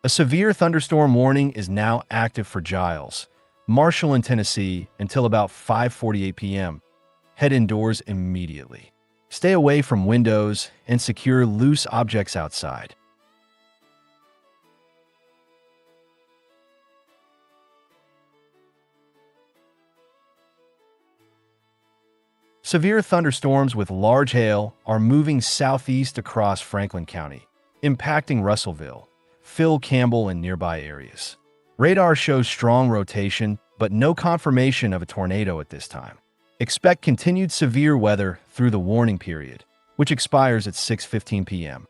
A severe thunderstorm warning is now active for Giles, Marshall, and Tennessee until about 5:48 p.m. Head indoors immediately. Stay away from windows and secure loose objects outside. Severe thunderstorms with large hail are moving southeast across Franklin County, impacting Russellville, Phil Campbell, and nearby areas. Radar shows strong rotation, but no confirmation of a tornado at this time. Expect continued severe weather through the warning period, which expires at 6:15 p.m.